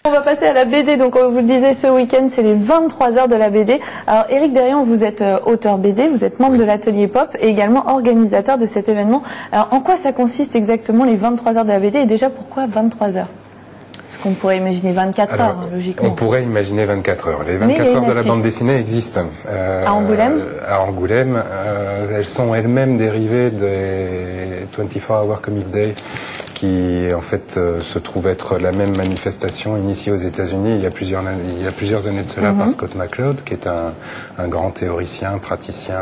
On va passer à la BD, donc on vous le disait, ce week-end c'est les 23 heures de la BD. Alors Éric Derrion, vous êtes auteur BD, vous êtes membre de l'Atelier Pop et également organisateur de cet événement. Alors en quoi ça consiste exactement les 23 heures de la BD et déjà pourquoi 23 heures? Parce qu'on pourrait imaginer 24 heures, logiquement. On pourrait imaginer 24 heures. Les 24 heures de la bande dessinée existent. À Angoulême À Angoulême. Elles sont elles-mêmes dérivées des 24 Hour Comic Day, qui en fait se trouve être la même manifestation initiée aux États-Unis il y a plusieurs années de cela par Scott McCloud, qui est un grand théoricien, praticien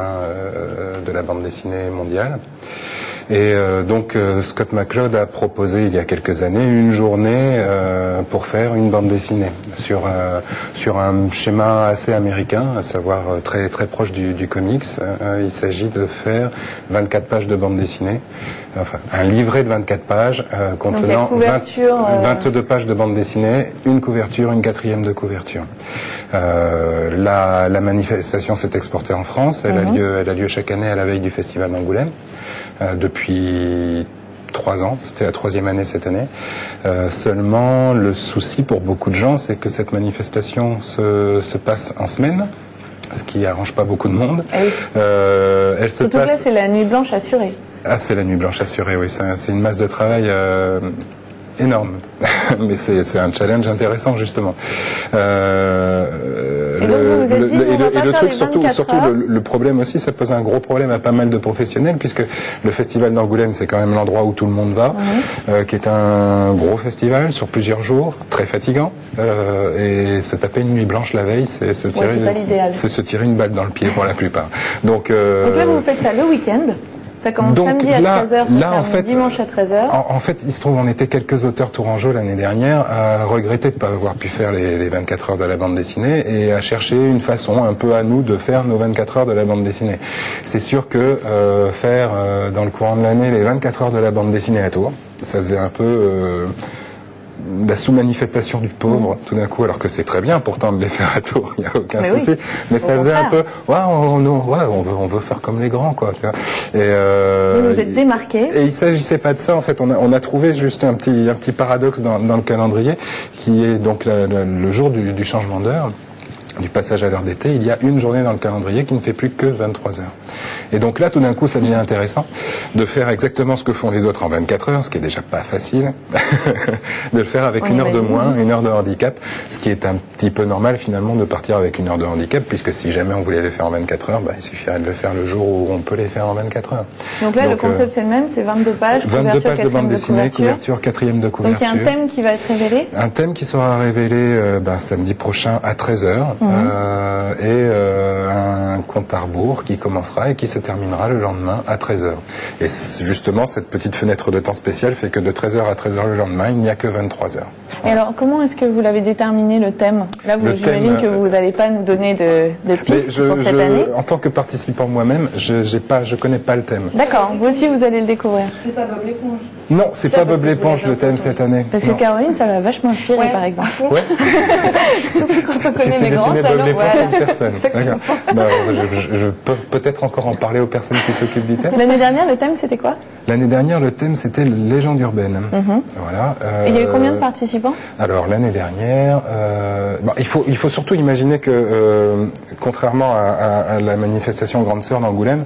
de la bande dessinée mondiale. Et donc Scott McCloud a proposé il y a quelques années une journée pour faire une bande dessinée sur un schéma assez américain, à savoir très très proche du comics. Il s'agit de faire 24 pages de bande dessinée, enfin un livret de 24 pages contenant 22 pages de bande dessinée, une couverture, une quatrième de couverture. La manifestation s'est exportée en France. Elle a lieu chaque année à la veille du festival d'Angoulême. Depuis 3 ans, c'était la 3e année cette année. Seulement, le souci pour beaucoup de gens, c'est que cette manifestation se passe en semaine, ce qui arrange pas beaucoup de monde. Ah oui. Surtout que là, c'est la nuit blanche assurée. Ah, c'est la nuit blanche assurée, oui. C'est une masse de travail énorme. Mais c'est un challenge intéressant, justement. Le truc, surtout le problème aussi, ça pose un gros problème à pas mal de professionnels, puisque le festival d'Angoulême, c'est quand même l'endroit où tout le monde va, qui est un gros festival sur plusieurs jours, très fatigant, et se taper une nuit blanche la veille, c'est se tirer une balle dans le pied pour la plupart. Donc là, vous faites ça le week-end. Ça commence samedi à 13h, ça en fait, dimanche à 13h. En fait, il se trouve, on était quelques auteurs tourangeaux l'année dernière à regretter de ne pas avoir pu faire les 24 heures de la bande dessinée et à chercher une façon un peu à nous de faire nos 24 heures de la bande dessinée. C'est sûr que faire dans le courant de l'année les 24 heures de la bande dessinée à Tours, ça faisait un peu la sous-manifestation du pauvre, tout d'un coup, alors que c'est très bien pourtant de les faire à Tours, il n'y a aucun souci, oui. Mais ça faisait un peu, on veut faire comme les grands, quoi. Tu vois. Et vous êtes démarqué. Et il s'agissait pas de ça, en fait. On a trouvé juste un petit paradoxe dans le calendrier, qui est donc le jour du changement d'heure. Du passage à l'heure d'été, il y a une journée dans le calendrier qui ne fait plus que 23 heures. Et donc là, tout d'un coup, ça devient intéressant de faire exactement ce que font les autres en 24 heures, ce qui est déjà pas facile, de le faire avec une heure de moins, une heure de handicap, ce qui est un petit peu normal finalement de partir avec une heure de handicap, puisque si jamais on voulait les faire en 24 heures, il suffirait de le faire le jour où on peut les faire en 24 heures. Donc là, le concept c'est le même, c'est 22 pages, 22 pages de bande dessinée, couverture, quatrième de couverture. Donc il y a un thème qui va être révélé. Un thème qui sera révélé samedi prochain à 13h. Un compte à rebours qui commencera et qui se terminera le lendemain à 13h. Et justement, cette petite fenêtre de temps spéciale fait que de 13h à 13h le lendemain, il n'y a que 23 heures. Et alors, comment est-ce que vous l'avez déterminé, le thème? Là, j'imagine que vous n'allez pas nous donner de pistes pour cette année. En tant que participant moi-même, je connais pas le thème. D'accord, vous aussi, vous allez le découvrir. C'est pas Bob l'éponge. Non, c'est pas Bob l'éponge le thème cette année. Parce que Caroline, ça l'a vachement inspiré, par exemple. Ouais. Surtout quand on connaît les grands Bob l'éponge comme personne. D'accord. Je peux peut-être encore en parler aux personnes qui s'occupent du thème. L'année dernière, le thème, c'était quoi? L'année dernière, le thème, c'était légende urbaine. Voilà. Et il y a eu combien de participants? Alors, l'année dernière, il faut surtout imaginer que, contrairement à la manifestation Grande Sœur d'Angoulême,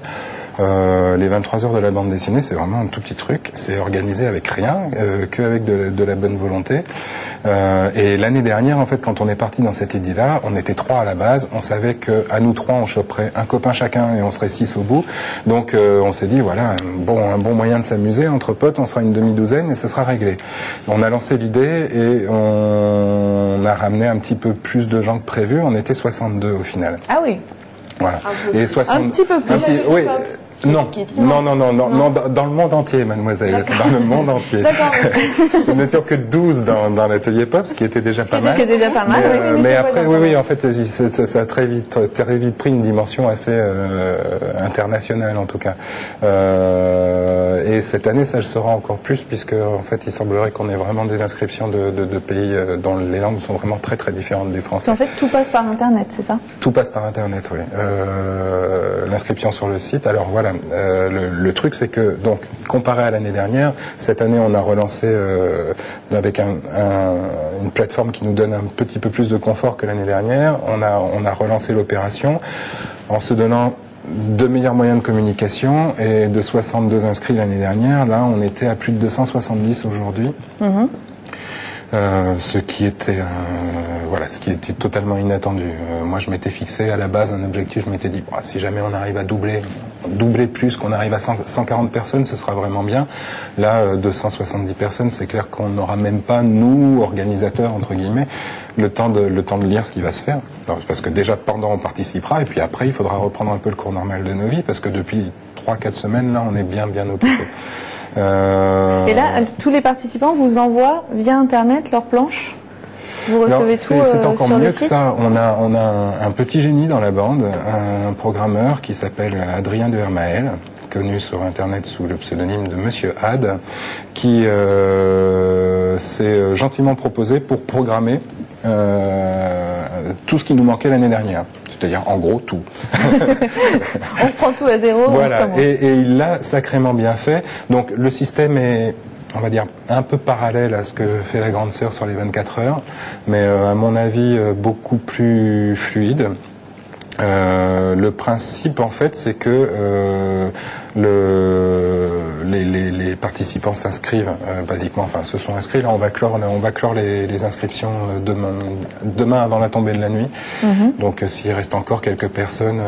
les 23 heures de la bande dessinée, c'est vraiment un tout petit truc. C'est organisé avec rien, qu'avec de la bonne volonté. Et l'année dernière, en fait, quand on est parti dans cette idée-là, on était 3 à la base. On savait qu'à nous 3, on choperait un copain chacun et on serait 6 au bout. Donc, on s'est dit, voilà, un bon moyen de s'amuser. Entre potes, on sera une demi-douzaine et ce sera réglé. On a lancé l'idée et on a ramené un petit peu plus de gens que prévu. On était 62 au final. Ah oui. Voilà. Et 60... Un petit peu plus. Oui. Non, dans le monde entier, mademoiselle, dans le monde entier. D'accord. Nous n'étions que 12 dans l'atelier Pop, ce qui était déjà pas mal. Ce qui était déjà pas mal, mais après, oui, en fait, ça a très vite pris une dimension assez internationale, en tout cas. Et cette année, ça le sera encore plus, puisque, en fait, il semblerait qu'on ait vraiment des inscriptions de pays dont les langues sont vraiment très, très différentes du français. En fait, tout passe par Internet, c'est ça? Tout passe par Internet, oui. L'inscription sur le site, alors voilà, voilà, le truc c'est que, donc, comparé à l'année dernière, cette année on a relancé avec une plateforme qui nous donne un petit peu plus de confort que l'année dernière. On a relancé l'opération en se donnant de meilleurs moyens de communication, et de 62 inscrits l'année dernière, là on était à plus de 270 aujourd'hui. Ce qui était totalement inattendu. Moi, je m'étais fixé à la base un objectif. Je m'étais dit, si jamais on arrive à doubler plus, qu'on arrive à 140 personnes, ce sera vraiment bien. Là, 270 personnes, c'est clair qu'on n'aura même pas, nous, organisateurs entre guillemets, le temps de lire ce qui va se faire. Alors, parce que déjà pendant on participera, et puis après il faudra reprendre un peu le cours normal de nos vies, parce que depuis 3-4 semaines là, on est bien occupé. Et là, tous les participants vous envoient via Internet leurs planches? Vous recevez tout c'est encore sur mieux le que site? ça. On a un petit génie dans la bande, un programmeur qui s'appelle Adrien de Hermael, connu sur Internet sous le pseudonyme de Monsieur Had, qui s'est gentiment proposé pour programmer tout ce qui nous manquait l'année dernière. C'est-à-dire, en gros, tout. On prend tout à zéro. Voilà, et il l'a sacrément bien fait. Donc, le système est, on va dire, un peu parallèle à ce que fait la grande sœur sur les 24 heures, mais à mon avis, beaucoup plus fluide. Le principe, en fait, c'est que les participants s'inscrivent basiquement, enfin se sont inscrits. Là, on va clore les inscriptions demain avant la tombée de la nuit. Donc, s'il reste encore quelques personnes,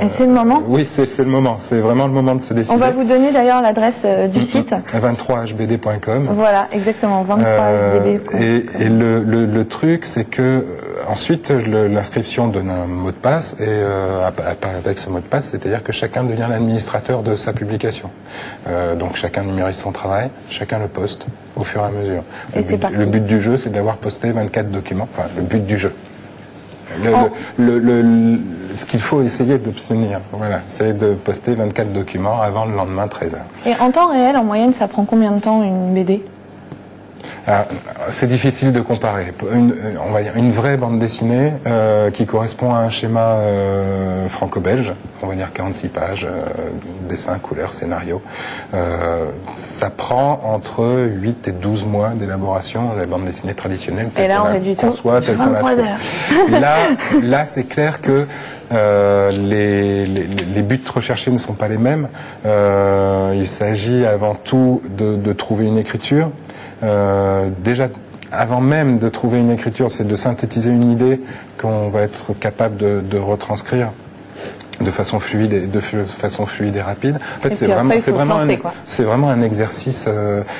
et c'est le moment? Oui, c'est le moment. C'est vraiment le moment de se décider. On va vous donner d'ailleurs l'adresse du site. 23hbd.com. Voilà, exactement, 23hbd.com. Et le truc, c'est que ensuite, l'inscription donne un mot de passe, et avec ce mot de passe, c'est-à-dire que chacun devient l'administrateur de sa publication. Donc chacun numérise son travail, chacun le poste au fur et à mesure. Le but du jeu, c'est d'avoir posté 24 documents, enfin le but du jeu. Ce qu'il faut essayer d'obtenir, voilà, c'est de poster 24 documents avant le lendemain 13h. Et en temps réel, en moyenne, ça prend combien de temps une BD? C'est difficile de comparer. On va dire une vraie bande dessinée qui correspond à un schéma franco-belge, on va dire 46 pages, dessin, couleur, scénario. Ça prend entre 8 et 12 mois d'élaboration, la bande dessinée traditionnelle telle qu'on soit, telle qu'on la trouve. Là, c'est clair que les buts recherchés ne sont pas les mêmes. Il s'agit avant tout de trouver une écriture. Déjà, avant même de trouver une écriture, c'est de synthétiser une idée qu'on va être capable de retranscrire de façon fluide et rapide. En fait, c'est vraiment un exercice.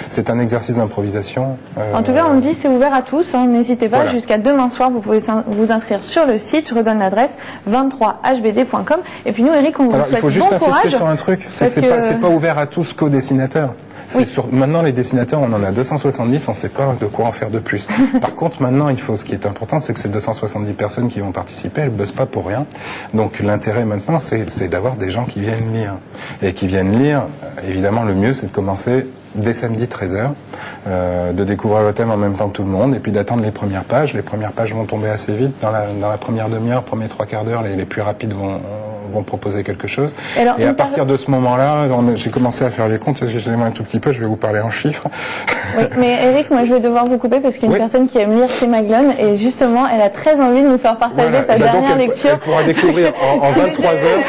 C'est un exercice d'improvisation. En tout cas, on le dit, c'est ouvert à tous. N'hésitez pas. Voilà. Jusqu'à demain soir, vous pouvez vous inscrire sur le site. Je redonne l'adresse 23hbd.com. Et puis nous, Eric, on vous souhaite bon courage. Il faut juste insister sur un truc. C'est pas ouvert à tous qu'aux dessinateurs. Oui. Maintenant, les dessinateurs, on en a 270, on ne sait pas de quoi en faire de plus. Par contre, maintenant, ce qui est important, c'est que ces 270 personnes qui vont participer, elles ne bossent pas pour rien. Donc, l'intérêt maintenant, c'est d'avoir des gens qui viennent lire. Et qui viennent lire, évidemment, le mieux, c'est de commencer dès samedi 13h, de découvrir le thème en même temps que tout le monde, et puis d'attendre les premières pages. Les premières pages vont tomber assez vite. Dans la première demi-heure, premier 3/4 d'heure, les plus rapides vont proposer quelque chose. Et à partir de ce moment-là, j'ai commencé à faire les comptes. Excusez-moi un tout petit peu, je vais vous parler en chiffres. Oui, mais Eric, moi je vais devoir vous couper parce qu'une personne qui aime lire, c'est Maglone, et justement, elle a très envie de nous faire partager sa dernière lecture. Elle pourra découvrir en 23 heures.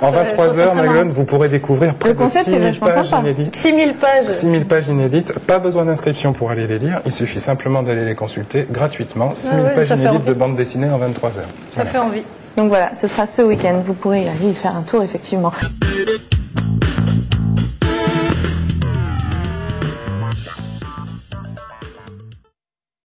En 23 heures, Maglone, vous pourrez découvrir près de 6000 pages inédites. 6000 pages. 6000 pages inédites. Pas besoin d'inscription pour aller les lire. Il suffit simplement d'aller les consulter gratuitement. 6000 pages inédites de bande dessinée en 23 heures. Ça fait envie. Donc voilà, ce sera ce week-end. Vous pourrez y aller y faire un tour, effectivement.